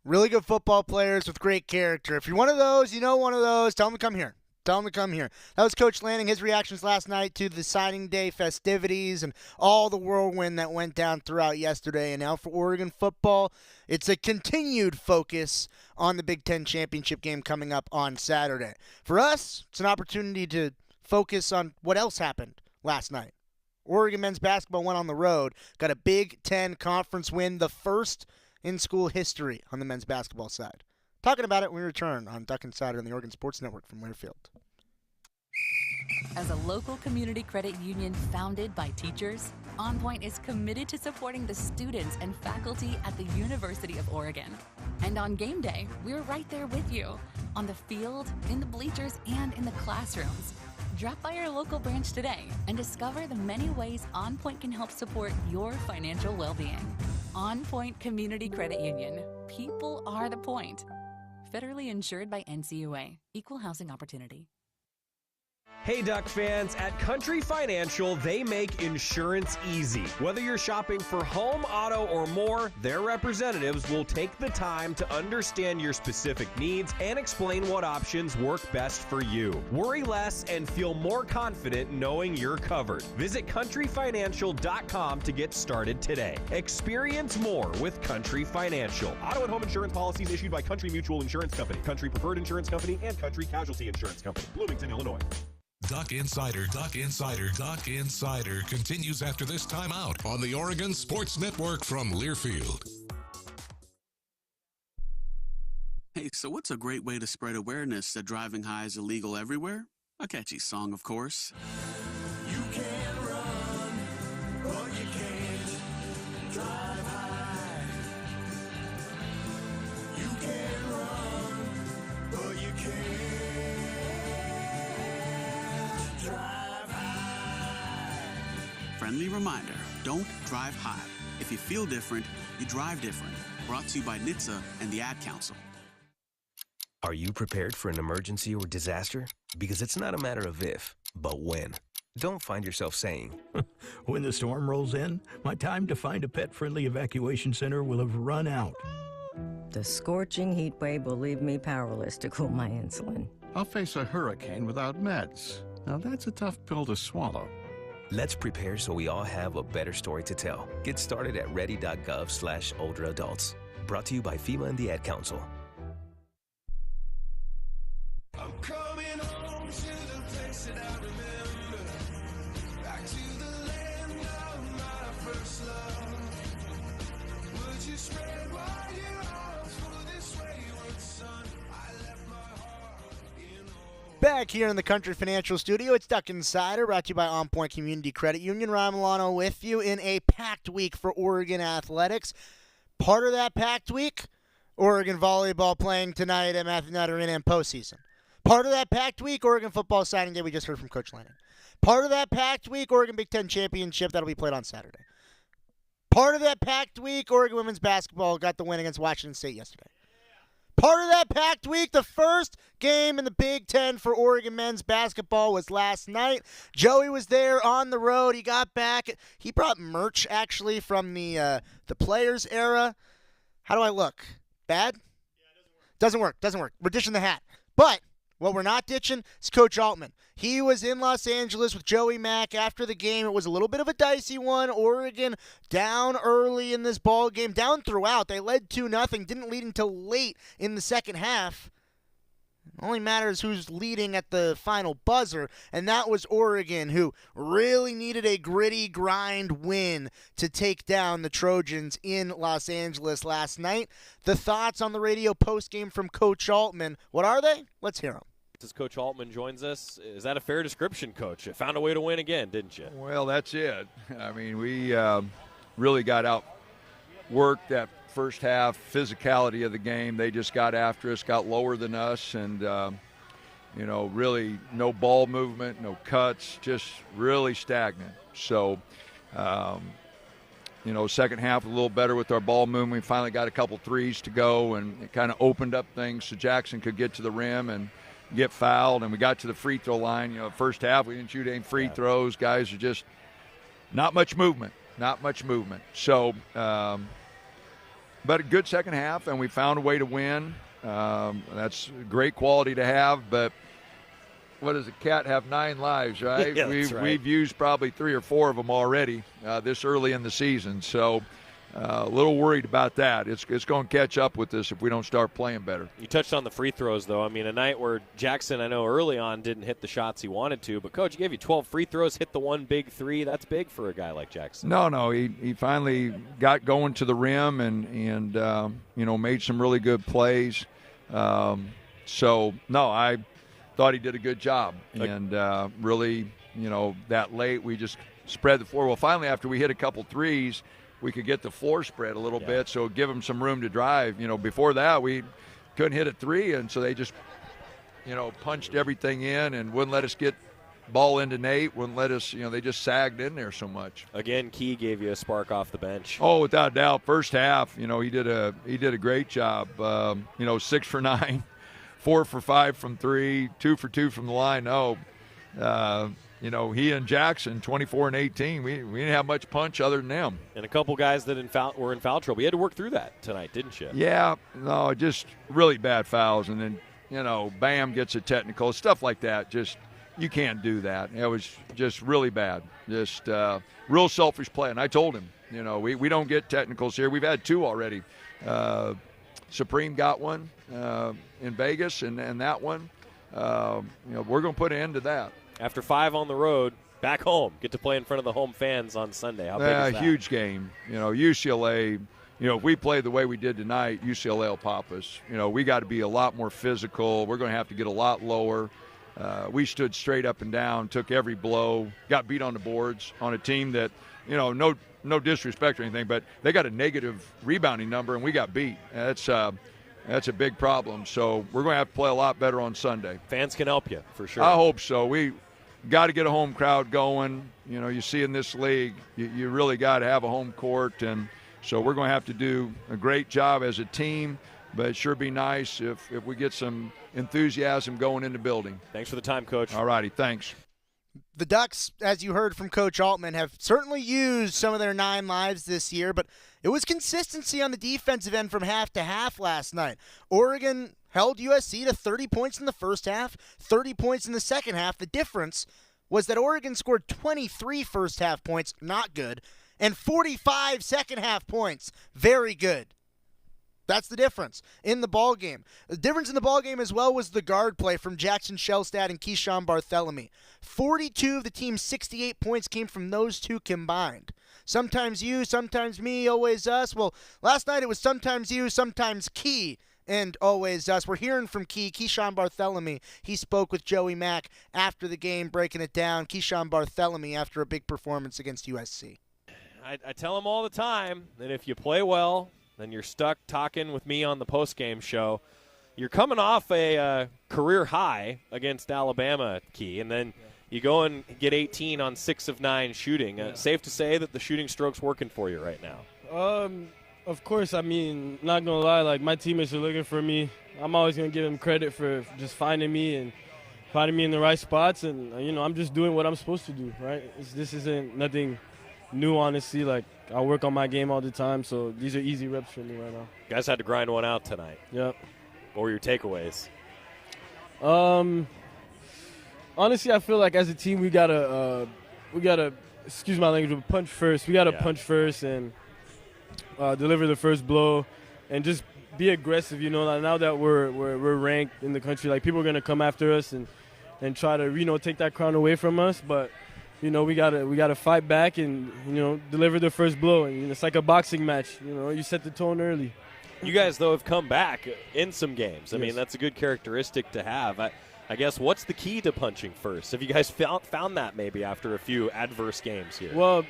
Really good football players with great character. If you're one of those, one of those, tell them to come here. Tell them to come here. That was Coach Lanning, his reactions last night to the signing day festivities and all the whirlwind that went down throughout yesterday. And now for Oregon football, it's a continued focus on the Big Ten championship game coming up on Saturday. For us, it's an opportunity to focus on what else happened last night. Oregon men's basketball went on the road, got a Big Ten conference win, the first in school history on the men's basketball side. Talking about it when we return on Duck Insider on the Oregon Sports Network from Learfield. As a local community credit union founded by teachers, OnPoint is committed to supporting the students and faculty at the University of Oregon. And on game day, we're right there with you, on the field, in the bleachers, and in the classrooms. Drop by our local branch today and discover the many ways OnPoint can help support your financial well-being. OnPoint Community Credit Union. People are the point. Federally insured by NCUA. Equal housing opportunity. Hey Duck fans, at Country Financial, they make insurance easy. Whether you're shopping for home, auto, or more, their representatives will take the time to understand your specific needs and explain what options work best for you. Worry less and feel more confident knowing you're covered. Visit countryfinancial.com to get started today. Experience more with Country Financial. Auto and home insurance policies issued by Country Mutual Insurance Company, Country Preferred Insurance Company, and Country Casualty Insurance Company, Bloomington, Illinois. Duck Insider continues after this timeout on the Oregon Sports Network from Learfield. Hey, so what's a great way to spread awareness that driving high is illegal everywhere? A catchy song, of course. You can run, but you can't drive high. You can run, but you can't drive high. Friendly reminder, don't drive high. If you feel different, you drive different. Brought to you by NHTSA and the Ad Council. Are you prepared for an emergency or disaster? Because it's not a matter of if, but when. Don't find yourself saying, when the storm rolls in, my time to find a pet-friendly evacuation center will have run out. The scorching heat wave will leave me powerless to cool my insulin. I'll face a hurricane without meds. Now that's a tough pill to swallow. Let's prepare so we all have a better story to tell. Get started at ready.gov/older adults. Brought to you by FEMA and the Ad Council. I'm coming home to the place that I remember. Back to the land of my first love. Would you spread wide your arms for this wayward son? I left my heart in Back here in the Country Financial Studio, it's Duck Insider, brought to you by OnPoint Community Credit Union. Ryan Milano with you in a packed week for Oregon athletics. Part of that packed week, Oregon volleyball playing tonight at Matthew Nutter Arena in postseason. Part of that packed week, Oregon football signing day we just heard from Coach Lanning. Part of that packed week, Oregon Big Ten championship that'll be played on Saturday. Part of that packed week, Oregon women's basketball got the win against Washington State yesterday. Part of that packed week, the first game in the Big Ten for Oregon men's basketball was last night. Joey was there on the road. He got back. He brought merch, actually, from the Players era. How do I look? Bad? Yeah, it doesn't work. We're dishing the hat. But what we're not ditching is Coach Altman. He was in Los Angeles with Joey Mack after the game. It was a little bit of a dicey one. Oregon down early in this ball game, down throughout. They led 2-0, didn't lead until late in the second half. It only matters who's leading at the final buzzer, and that was Oregon, who really needed a gritty grind win to take down the Trojans in Los Angeles last night. The thoughts on the radio postgame from Coach Altman, what are they? Let's hear them. As Coach Altman joins us, is that a fair description, Coach? You found a way to win again, didn't you? Well, that's it. I mean, we really got out, worked that first half physicality of the game. They just got after us, got lower than us, and really no ball movement, no cuts, just really stagnant. So second half a little better with our ball movement. We finally got a couple threes to go, and it kind of opened up things so Jackson could get to the rim and get fouled, and we got to the free throw line. First half we didn't shoot any free throws. Guys are just not much movement. So but a good second half, and we found a way to win. That's great quality to have, but what does a cat have 9 lives, right? Yeah, We've used probably 3 or 4 of them already this early in the season. So a little worried about that. It's going to catch up with us if we don't start playing better. You touched on the free throws, though. I mean, a night where Jackson, I know early on, didn't hit the shots he wanted to, but Coach, he gave you 12 free throws, hit the one big three. That's big for a guy like Jackson. No, he finally got going to the rim and made some really good plays. I thought he did a good job. And really, that late we just spread the floor. Well, finally, after we hit a couple threes, we could get the floor spread a little bit, so give them some room to drive. Before that, we couldn't hit a three, and so they just, punched everything in and wouldn't let us get ball into Nate, wouldn't let us, they just sagged in there so much. Again, Key gave you a spark off the bench. Oh, without doubt. First half, he did a great job. 6 for 9, 4 for 5 from 3, 2 for 2 from the line. He and Jackson, 24 and 18, we didn't have much punch other than them. And a couple guys that were in foul trouble. You had to work through that tonight, didn't you? Yeah, no, just really bad fouls. And then, Bam gets a technical, stuff like that. Just, you can't do that. It was just really bad. Just real selfish play. And I told him, we don't get technicals here. We've had 2 already. Supreme got one in Vegas, and that one. We're going to put an end to that. After 5 on the road, back home, get to play in front of the home fans on Sunday. How big is that? Huge game. UCLA, if we play the way we did tonight, UCLA will pop us. We got to be a lot more physical. We're going to have to get a lot lower. We stood straight up and down, took every blow, got beat on the boards on a team that, no disrespect or anything, but they got a negative rebounding number, and we got beat. That's a big problem. So we're going to have to play a lot better on Sunday. Fans can help you, for sure. I hope so. We got to get a home crowd going. You see in this league, you really got to have a home court. And so we're going to have to do a great job as a team, but it'd sure be nice if we get some enthusiasm going in the building. Thanks for the time, Coach. All righty, thanks. The Ducks, as you heard from Coach Altman, have certainly used some of their 9 lives this year, but it was consistency on the defensive end from half to half last night. Oregon held USC to 30 points in the first half, 30 points in the second half. The difference was that Oregon scored 23 first half points, not good, and 45 second half points, very good. That's the difference in the ball game. The difference in the ball game as well was the guard play from Jackson Shellstad and Keyshawn Barthélemy. 42 of the team's 68 points came from those two combined. Sometimes you, sometimes me, always us. Well, last night it was sometimes you, sometimes Key, and always us. We're hearing from Keyshawn Barthélemy. He spoke with Joey Mack after the game, breaking it down. Keyshawn Barthélemy after a big performance against USC. I tell him all the time that if you play well, then you're stuck talking with me on the postgame show. You're coming off a career high against Alabama, Key, and then you go and get 18 on 6 of 9 shooting. Safe to say that the shooting stroke's working for you right now. Of course, I mean, not going to lie, like my teammates are looking for me. I'm always going to give them credit for just finding me and finding me in the right spots. And, I'm just doing what I'm supposed to do, right? This isn't nothing new, honestly. Like, I work on my game all the time, so these are easy reps for me right now. You guys had to grind one out tonight. Yep. What were your takeaways? Honestly, I feel like as a team we gotta excuse my language, but punch first. We gotta punch first and deliver the first blow, and just be aggressive. Like now that we're ranked in the country, like people are gonna come after us and try to take that crown away from us, but. We gotta fight back and deliver the first blow. And it's like a boxing match. You set the tone early. You guys though have come back in some games. I Yes. mean that's a good characteristic to have. I guess what's the key to punching first? Have you guys found that maybe after a few adverse games here? Well,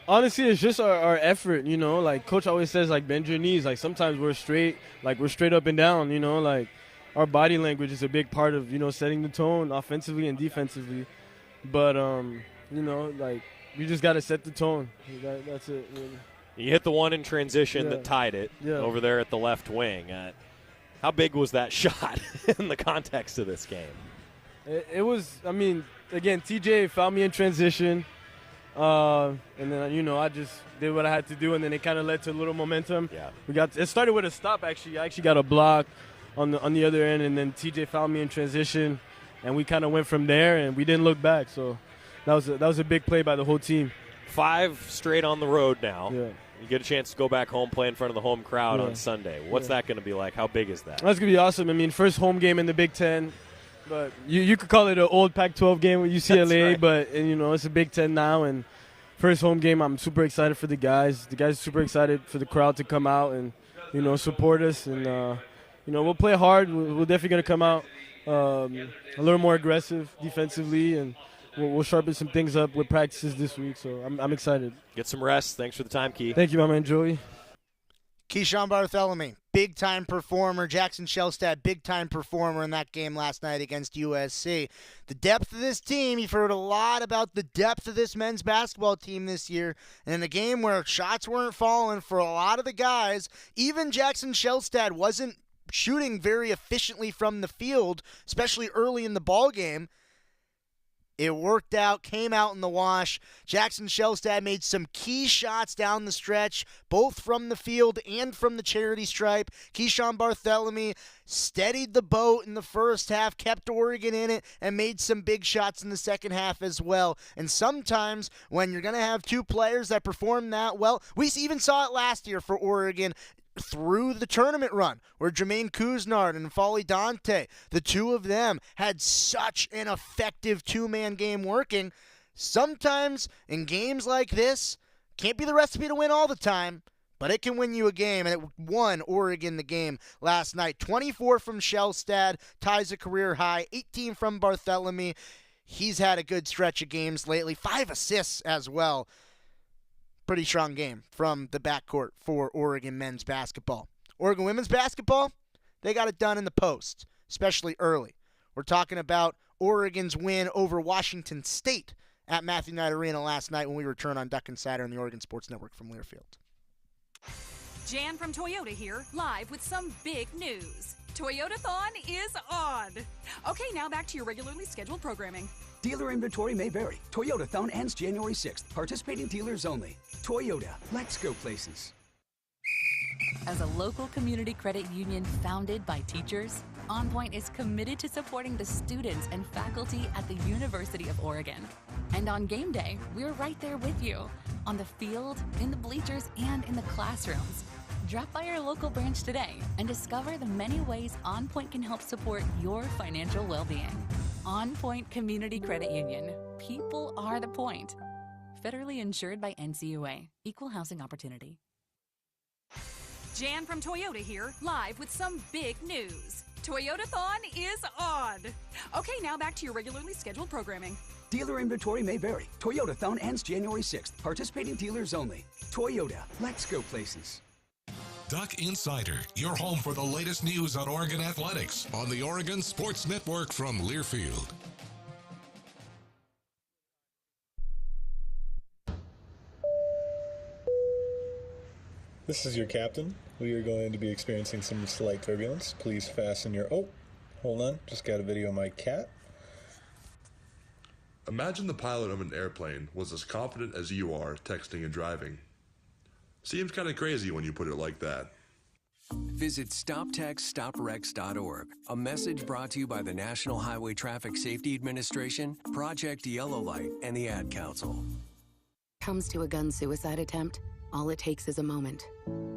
honestly, it's just our effort. Like Coach always says, like bend your knees. Like sometimes we're straight up and down. Like our body language is a big part of setting the tone offensively and defensively. But like you just got to set the tone. That's it. Really. You hit the one in transition that tied it over there at the left wing. How big was that shot in the context of this game? It was, again, TJ found me in transition. And then, I just did what I had to do, and then it kind of led to a little momentum. Yeah. It started with a stop, actually. I actually got a block on the other end, and then TJ found me in transition, and we kind of went from there, and we didn't look back. So that was a big play by the whole team. 5 straight on the road now. Yeah. You get a chance to go back home, play in front of the home crowd on Sunday. What's that going to be like? How big is that? That's going to be awesome. First home game in the Big Ten. But you could call it an old Pac-12 game with UCLA, right. but it's a Big Ten now. And first home game, I'm super excited for the guys. The guys are super excited for the crowd to come out and, support us. And, we'll play hard. We're definitely going to come out a little more aggressive defensively, and we'll sharpen some things up with practices this week, so I'm excited. Get some rest. Thanks for the time, Key. Thank you, my man Joey. Keyshawn Barthélemy, big-time performer. Jackson Shellstad, big-time performer in that game last night against USC. The depth of this team, you've heard a lot about the depth of this men's basketball team this year. And in a game where shots weren't falling for a lot of the guys, even Jackson Shellstad wasn't shooting very efficiently from the field, especially early in the ball game. It worked out, came out in the wash. Jackson Shellstad made some key shots down the stretch, both from the field and from the charity stripe. Keyshawn Barthélemy steadied the boat in the first half, kept Oregon in it, and made some big shots in the second half as well. And sometimes when you're going to have two players that perform that well, we even saw it last year for Oregon, through the tournament run where Jermaine Couisnard and Folly Dante, the two of them had such an effective two-man game working. Sometimes in games like this, can't be the recipe to win all the time, but it can win you a game, and it won Oregon the game last night. 24 from Shellstad, ties a career high, 18 from Barthélemy. He's had a good stretch of games lately, 5 assists as well. Pretty strong game from the backcourt for Oregon men's basketball. Oregon women's basketball, they got it done in the post, especially early. We're talking about Oregon's win over Washington State at Matthew Knight Arena last night when we return on Duck Insider and the Oregon Sports Network from Learfield. Jan from Toyota here, live with some big news. Toyotathon is on. Okay, now back to your regularly scheduled programming. Dealer inventory may vary. Toyotathon ends January 6th. Participating dealers only. Toyota, let's go places. As a local community credit union founded by teachers, OnPoint is committed to supporting the students and faculty at the University of Oregon. And on game day, we're right there with you, on the field, in the bleachers, and in the classrooms. Drop by our local branch today and discover the many ways OnPoint can help support your financial well-being. OnPoint Community Credit Union. People are the point. Federally insured by NCUA. Equal housing opportunity. Jan from Toyota here, live with some big news. Toyotathon is on. Okay, now back to your regularly scheduled programming. Dealer inventory may vary. Toyotathon ends January 6th. Participating dealers only. Toyota, let's go places. Duck Insider, your home for the latest news on Oregon athletics on the Oregon Sports Network from Learfield. This is your captain. We are going to be experiencing some slight turbulence. Please fasten your... Oh, hold on. Just got a video of my cat. Imagine the pilot of an airplane was as confident as you are texting and driving. Seems kind of crazy when you put it like that. Visit StopTextStopWrecks.org. A message brought to you by the National Highway Traffic Safety Administration, Project Yellow Light, and the Ad Council. Comes to a gun suicide attempt, all it takes is a moment.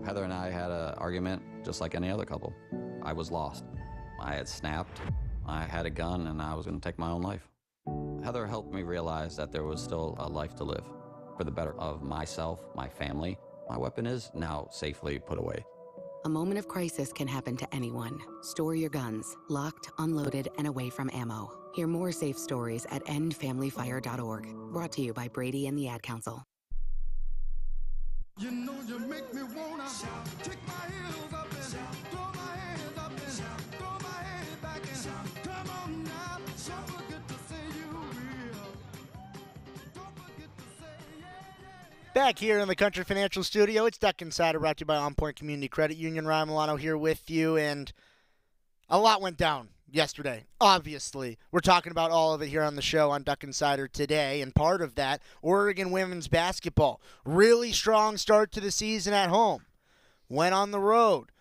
Heather and I had an argument just like any other couple. I was lost. I had snapped. I had a gun and I was going to take my own life. Heather helped me realize that there was still a life to live for the better of myself, my family. My weapon is now safely put away. A moment of crisis can happen to anyone. Store your guns, locked, unloaded, and away from ammo. Hear more safe stories at endfamilyfire.org. Brought to you by Brady and the Ad Council. You know you make me wanna kick my heels up and throw my hands up and throw my head back and come on now. Don't forget to say you will. Don't forget to say Back here in the Country Financial Studio, it's Duck Insider, brought to you by OnPoint Community Credit Union. Ryan Milano here with you, and a lot went down yesterday. Obviously, we're talking about all of it here on the show on Duck Insider today, and part of that, Oregon women's basketball. Really strong start to the season at home. Went on the road,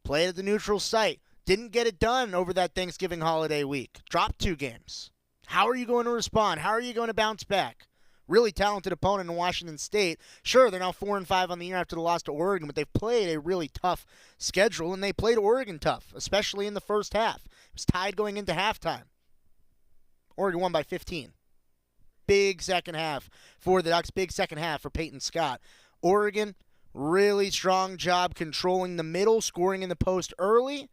played at the neutral site, didn't get it done over that Thanksgiving holiday week. Dropped 2 games. How are you going to respond? How are you going to bounce back? Really talented opponent in Washington State. Sure, they're now 4-5 on the year after the loss to Oregon, but they've played a really tough schedule, and they played Oregon tough, especially in the first half. It was tied going into halftime. Oregon won by 15. Big second half for the Ducks. Big second half for Peyton Scott. Oregon, really strong job controlling the middle, scoring in the post early,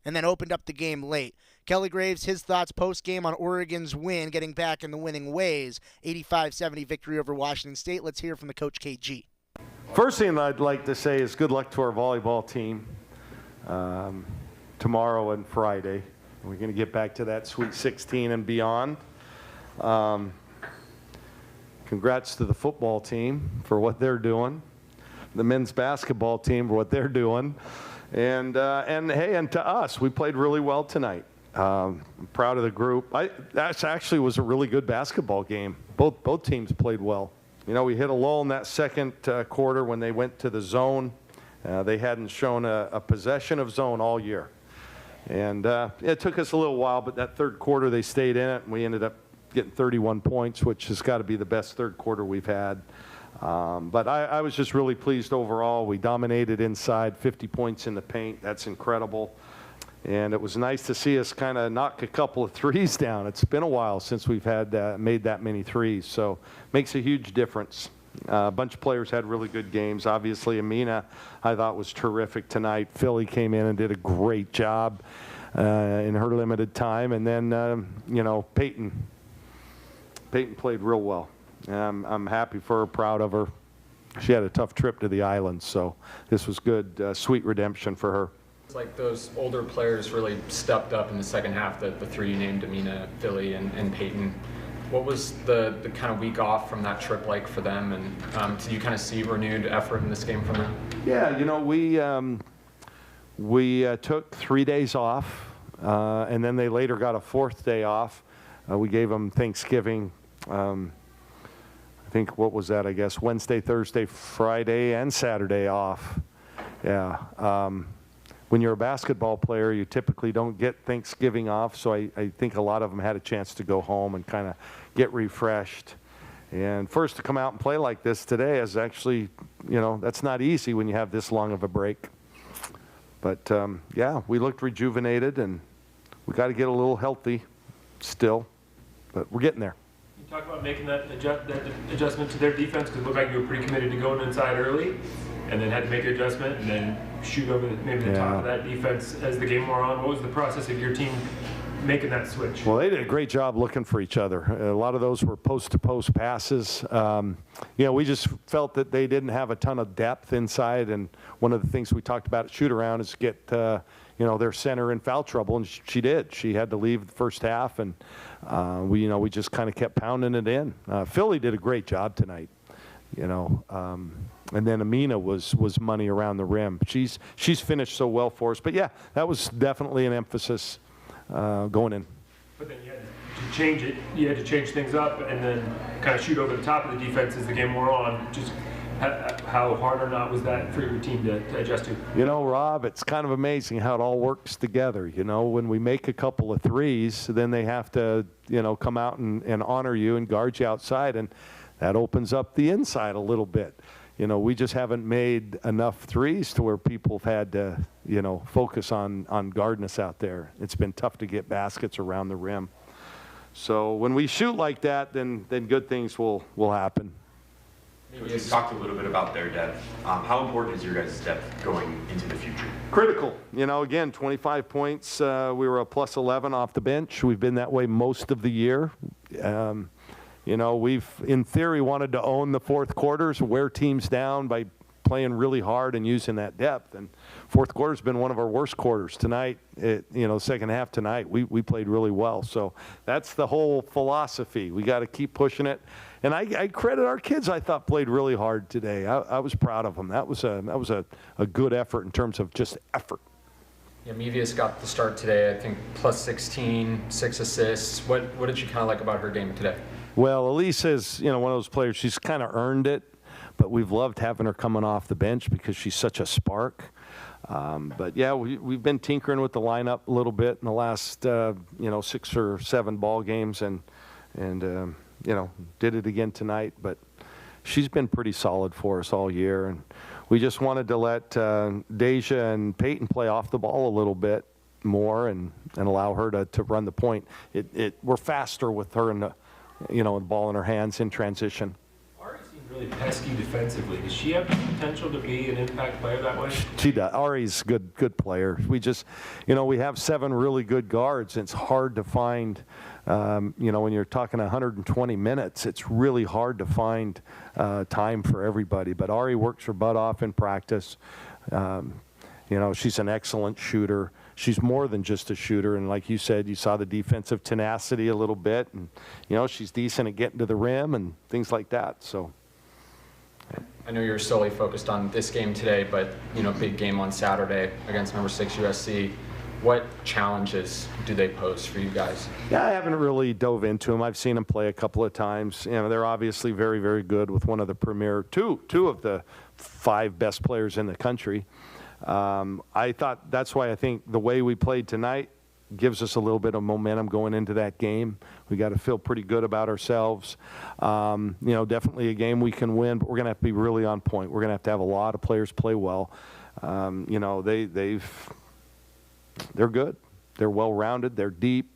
and then opened up the game late. Kelly Graves, his thoughts post-game on Oregon's win, getting back in the winning ways. 85-70 victory over Washington State. Let's hear from the coach, KG. First thing I'd like to say is good luck to our volleyball team tomorrow and Friday. We're going to get back to that Sweet 16 and beyond. Congrats to the football team for what they're doing, the men's basketball team for what they're doing, and hey, and to us, we played really well tonight. I'm proud of the group. That actually was a really good basketball game. Both teams played well. You know, we hit a lull in that second quarter when they went to the zone. They hadn't shown a possession of zone all year. And it took us a little while, but that third quarter they stayed in it, and we ended up getting 31 points, which has got to be the best third quarter we've had. But I was just really pleased overall. We dominated inside, 50 points in the paint. That's incredible. And it was nice to see us kind of knock a couple of threes down. It's been a while since we've had made that many threes, so makes a huge difference. A bunch of players had really good games. Obviously, Amina, I thought, was terrific tonight. Philly came in and did a great job in her limited time. And then, you know, Peyton played real well. I'm happy for her, proud of her. She had a tough trip to the island, so this was good, sweet redemption for her. It's like those older players really stepped up in the second half, the 3 you named, Amina, Philly, and Peyton. What was the kind of week off from that trip like for them, and did you kind of see renewed effort in this game from them? Yeah, you know, we took 3 days off, and then they later got a 4th day off. We gave them Thanksgiving. I think, what was that, I guess, Wednesday, Thursday, Friday, and Saturday off. Yeah. When you're a basketball player, you typically don't get Thanksgiving off, so I think a lot of them had a chance to go home and kind of get refreshed. And first to come out and play like this today is actually, you know, that's not easy when you have this long of a break. But, yeah, we looked rejuvenated, and we got to get a little healthy still, but we're getting there. You talk about making that adjustment to their defense, because it looked like you were pretty committed to going inside early, and then had to make an adjustment, and then shoot over maybe the top of that defense as the game wore on. What was the process of your team making that switch? Well, they did a great job looking for each other. A lot of those were post-to-post passes. You know, we just felt that they didn't have a ton of depth inside, and one of the things we talked about at shoot-around is get, you know, their center in foul trouble, and she did. She had to leave the first half, and we just kind of kept pounding it in. Philly did a great job tonight, you know. And then Amina was money around the rim. She's finished so well for us. But yeah, that was definitely an emphasis going in. But then you had to change it. You had to change things up and then kind of shoot over the top of the defense as the game wore on. Just how hard or not was that for your team to adjust to? You know, Rob, it's kind of amazing how it all works together. You know, when we make a couple of threes, then they have to, you know, come out and honor you and guard you outside, and that opens up the inside a little bit. You know, we just haven't made enough threes to where people have had to, you know, focus on guarding us out there. It's been tough to get baskets around the rim. So when we shoot like that, then good things will happen. You talked a little bit about their depth. How important is your guys' depth going into the future? Critical. You know, again, 25 points. We were a plus 11 off the bench. We've been that way most of the year. You know, we've, in theory, wanted to own the fourth quarters, wear teams down by playing really hard and using that depth. And fourth quarter's been one of our worst quarters. Tonight, you know, second half tonight, we played really well. So that's the whole philosophy. We got to keep pushing it. And I credit our kids, I thought, played really hard today. I was proud of them. That was a good effort in terms of just effort. Yeah, Mevius got the start today, I think, plus 16, 6 assists. What did you kind of like about her game today? Well, Elise is, you know, one of those players, she's kind of earned it, but we've loved having her coming off the bench because she's such a spark. But, yeah, we've been tinkering with the lineup a little bit in the last, you know, 6 or 7 ball games and you know, did it again tonight. But she's been pretty solid for us all year. And we just wanted to let Deja and Peyton play off the ball a little bit more and allow her to run the point. We're faster with her in the, you know, the ball in her hands in transition. Ari seems really pesky defensively. Does she have the potential to be an impact player that way? She does. Ari's a good player. We just, you know, we have 7 really good guards. It's hard to find, you know, when you're talking 120 minutes, it's really hard to find time for everybody. But Ari works her butt off in practice. You know, she's an excellent shooter. She's more than just a shooter, and like you said, you saw the defensive tenacity a little bit, and you know, she's decent at getting to the rim and things like that. So I know you're solely focused on this game today, but you know, big game on Saturday against number 6 USC. What challenges do they pose for you guys? Yeah, I haven't really dove into them. I've seen them play a couple of times. You know, they're obviously very, very good with one of the premier, two of the 5 best players in the country. I thought that's why I think the way we played tonight gives us a little bit of momentum going into that game. We got to feel pretty good about ourselves. You know, definitely a game we can win, but we're going to have to be really on point. We're going to have a lot of players play well. You know, they're good. They're well-rounded. They're deep.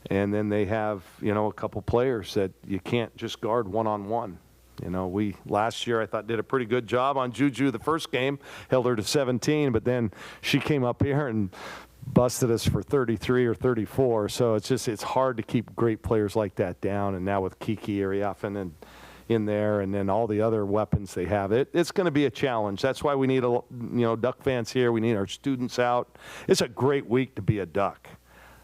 And then they have, you know, a couple players that you can't just guard one-on-one. You know, we last year I thought did a pretty good job on Juju the first game, held her to 17, but then she came up here and busted us for 33 or 34. So it's hard to keep great players like that down. And now with Kiki Ariafen and in there, and then all the other weapons they have, it's going to be a challenge. That's why we need Duck fans here. We need our students out. It's a great week to be a Duck.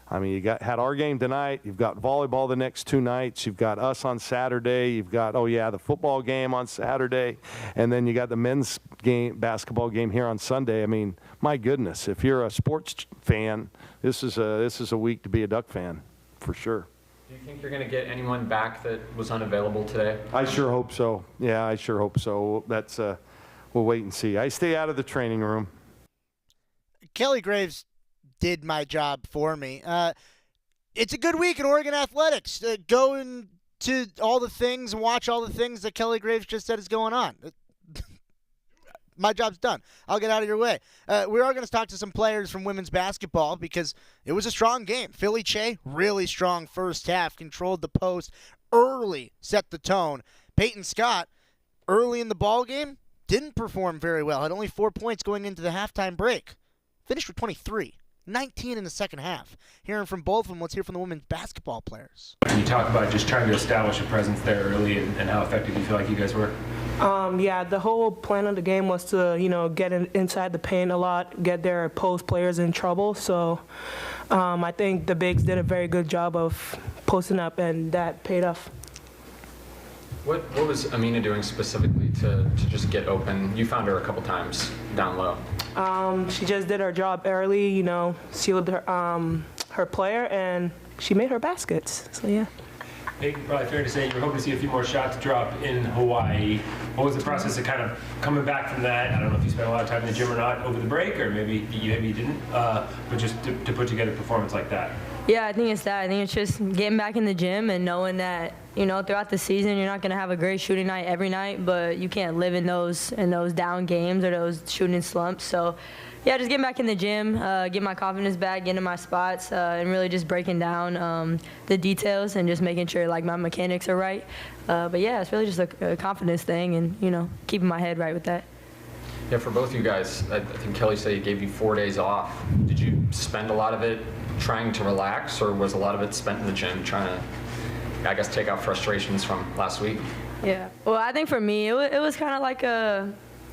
I mean, had our game tonight. You've got volleyball the next 2 nights. You've got us on Saturday. You've got, the football game on Saturday. And then you got the men's basketball game here on Sunday. I mean, my goodness, if you're a sports fan, this is a week to be a Duck fan, for sure. Do you think you're going to get anyone back that was unavailable today? I sure hope so. Yeah, I sure hope so. That's we'll wait and see. I stay out of the training room. Kelly Graves did my job for me. It's a good week in Oregon athletics. Go into all the things and watch all the things that Kelly Graves just said is going on. My job's done. I'll get out of your way. We are going to talk to some players from women's basketball because it was a strong game. Philly Che, really strong first half, controlled the post early, set the tone. Peyton Scott, early in the ball game, didn't perform very well. Had only 4 points going into the halftime break. Finished with 23. 19 in the second half. Hearing from both of them, let's hear from the women's basketball players. Can you talk about just trying to establish a presence there early and how effective you feel like you guys were? Yeah, the whole plan of the game was to, get inside the paint a lot, get their post players in trouble. So I think the bigs did a very good job of posting up, and that paid off. What was Amina doing specifically to just get open? You found her a couple times down low. She just did her job early, sealed her player, and she made her baskets. So, yeah. I think probably fair to say you're hoping to see a few more shots drop in Hawaii. What was the process of kind of coming back from that? I don't know if you spent a lot of time in the gym or not over the break, or maybe you didn't, but just to put together a performance like that. Yeah, I think it's that. I think it's just getting back in the gym and knowing that, throughout the season you're not going to have a great shooting night every night, but you can't live in those down games or those shooting slumps. So, yeah, just getting back in the gym, get my confidence back, getting in my spots, and really just breaking down the details and just making sure, my mechanics are right. But, yeah, it's really just a confidence thing and, keeping my head right with that. Yeah, for both of you guys, I think Kelly said he gave you 4 days off. Did you spend a lot of it trying to relax, or was a lot of it spent in the gym trying to, take out frustrations from last week? Yeah. Well, I think for me, it was kind of like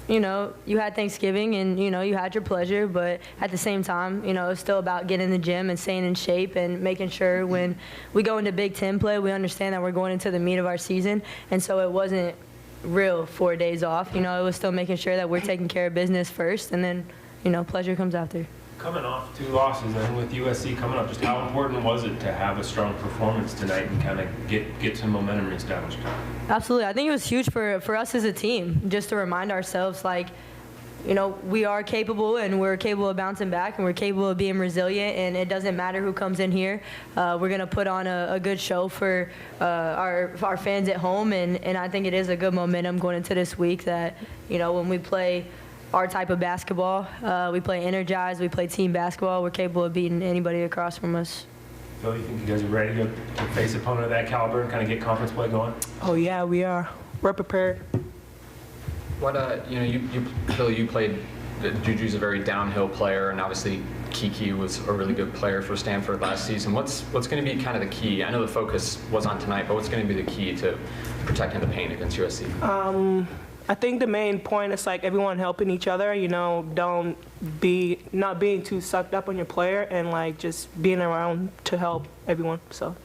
you had Thanksgiving and, you had your pleasure, but at the same time, it was still about getting in the gym and staying in shape and making sure when we go into Big Ten play, we understand that we're going into the meat of our season. And so it wasn't real 4 days off. It was still making sure that we're taking care of business first, and then, pleasure comes after. Coming off 2 losses and with USC coming up, just how important was it to have a strong performance tonight and kind of get some momentum reestablished? Absolutely. I think it was huge for us as a team, just to remind ourselves, we are capable and we're capable of bouncing back and we're capable of being resilient, and it doesn't matter who comes in here. We're going to put on a good show for our fans at home, and I think it is a good momentum going into this week that, when we play our type of basketball, we play energized, we play team basketball, we're capable of beating anybody across from us. Phil, you think you guys are ready to face an opponent of that caliber and kind of get conference play going? Oh, yeah, we are. We're prepared. What Phil, you played. Juju's a very downhill player, and obviously Kiki was a really good player for Stanford last season. What's going to be kind of the key? I know the focus was on tonight, but what's going to be the key to protecting the paint against USC? I think the main point is everyone helping each other. Not being too sucked up on your player, and just being around to help everyone. So.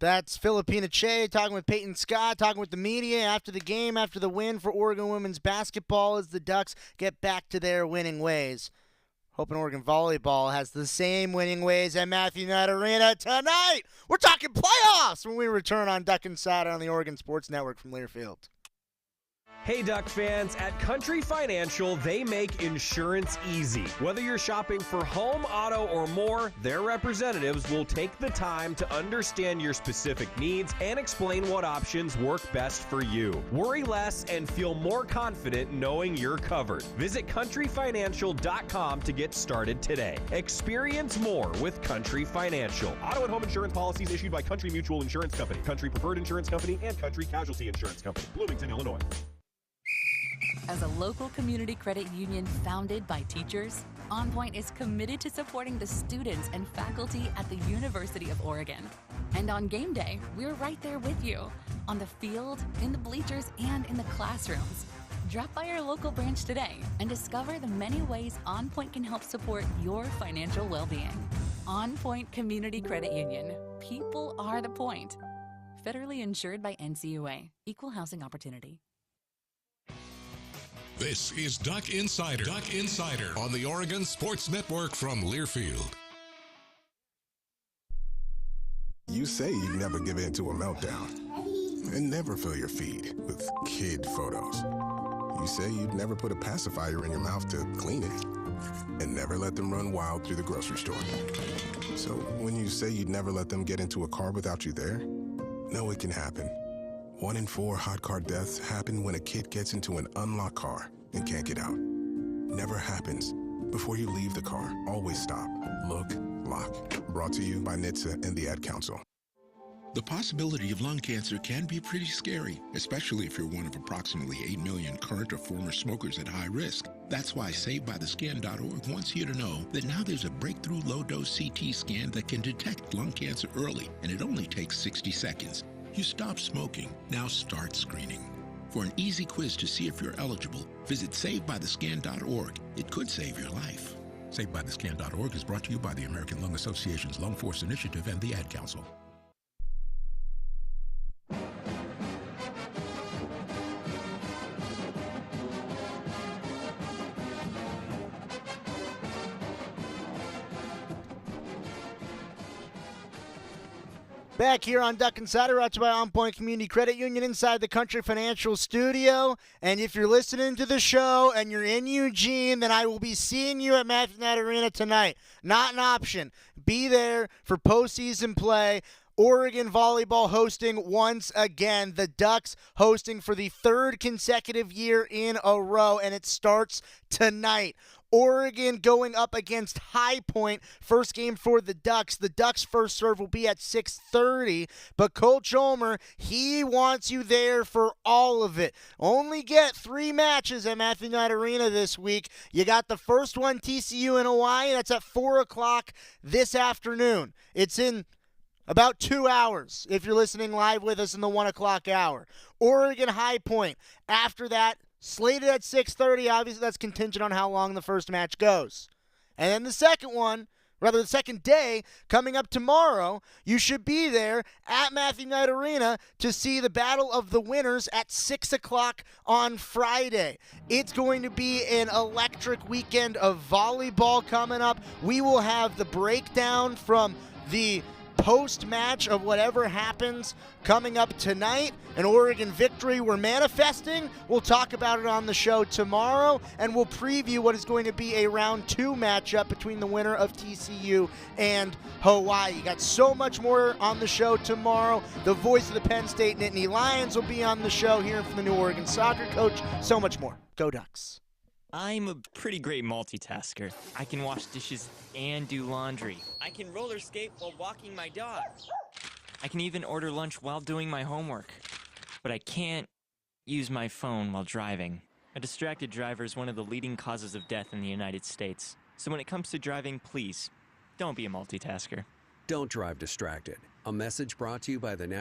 That's Filipina Che talking with Peyton Scott, talking with the media after the game, after the win for Oregon women's basketball as the Ducks get back to their winning ways. Hoping Oregon volleyball has the same winning ways at Matthew Knight Arena tonight. We're talking playoffs when we return on Duck Insider on the Oregon Sports Network from Learfield. Hey Duck fans, at Country Financial, they make insurance easy. Whether you're shopping for home, auto, or more, their representatives will take the time to understand your specific needs and explain what options work best for you. Worry less and feel more confident knowing you're covered. Visit countryfinancial.com to get started today. Experience more with Country Financial. Auto and home insurance policies issued by Country Mutual Insurance Company, Country Preferred Insurance Company, and Country Casualty Insurance Company, Bloomington, Illinois. As a local community credit union founded by teachers, OnPoint is committed to supporting the students and faculty at the University of Oregon. And on game day, we're right there with you, on the field, in the bleachers, and in the classrooms. Drop by our local branch today and discover the many ways OnPoint can help support your financial well-being. OnPoint Community Credit Union. People are the point. Federally insured by NCUA. Equal housing opportunity. This is Duck Insider. Duck Insider on the Oregon Sports Network from Learfield. You say you'd never give in to a meltdown and never fill your feed with kid photos. You say you'd never put a pacifier in your mouth to clean it and never let them run wild through the grocery store. So when you say you'd never let them get into a car without you there, no, it can happen. 1 in 4 hot car deaths happen when a kid gets into an unlocked car and can't get out. Never happens. Before you leave the car, always stop, look, lock. Brought to you by NHTSA and the Ad Council. The possibility of lung cancer can be pretty scary, especially if you're one of approximately 8 million current or former smokers at high risk. That's why SaveByTheScan.org wants you to know that now there's a breakthrough low-dose CT scan that can detect lung cancer early, and it only takes 60 seconds. You stop smoking, now start screening. For an easy quiz to see if you're eligible, visit SaveByTheScan.org. It could save your life. SaveByTheScan.org is brought to you by the American Lung Association's Lung Force Initiative and the Ad Council. Back here on Duck Insider, brought to you by OnPoint Community Credit Union inside the Country Financial Studio. And if you're listening to the show and you're in Eugene, then I will be seeing you at Matthew Knight Arena tonight. Not an option. Be there for postseason play. Oregon Volleyball hosting once again. The Ducks hosting for the 3rd consecutive year in a row, and it starts tonight. Oregon going up against High Point. First game for the Ducks. The Ducks' first serve will be at 6:30. But Coach Ulmer, he wants you there for all of it. Only get 3 matches at Matthew Knight Arena this week. You got the first one, TCU in Hawaii. That's at 4 o'clock this afternoon. It's in about 2 hours if you're listening live with us in the 1 o'clock hour. Oregon High Point. After that, slated at 6:30. Obviously, that's contingent on how long the first match goes. And then the second day, coming up tomorrow, you should be there at Matthew Knight Arena to see the Battle of the Winners at 6 o'clock on Friday. It's going to be an electric weekend of volleyball coming up. We will have the breakdown from the post-match of whatever happens coming up tonight. An Oregon victory we're manifesting. We'll talk about it on the show tomorrow, and we'll preview what is going to be a round 2 matchup between the winner of TCU and Hawaii. Got so much more on the show tomorrow. The voice of the Penn State Nittany Lions will be on the show, hearing from the new Oregon soccer coach. So much more. Go Ducks. I'm a pretty great multitasker. I can wash dishes and do laundry. I can roller skate while walking my dog. I can even order lunch while doing my homework. But I can't use my phone while driving. A distracted driver is one of the leading causes of death in the United States. So when it comes to driving, please, don't be a multitasker. Don't drive distracted. A message brought to you by the National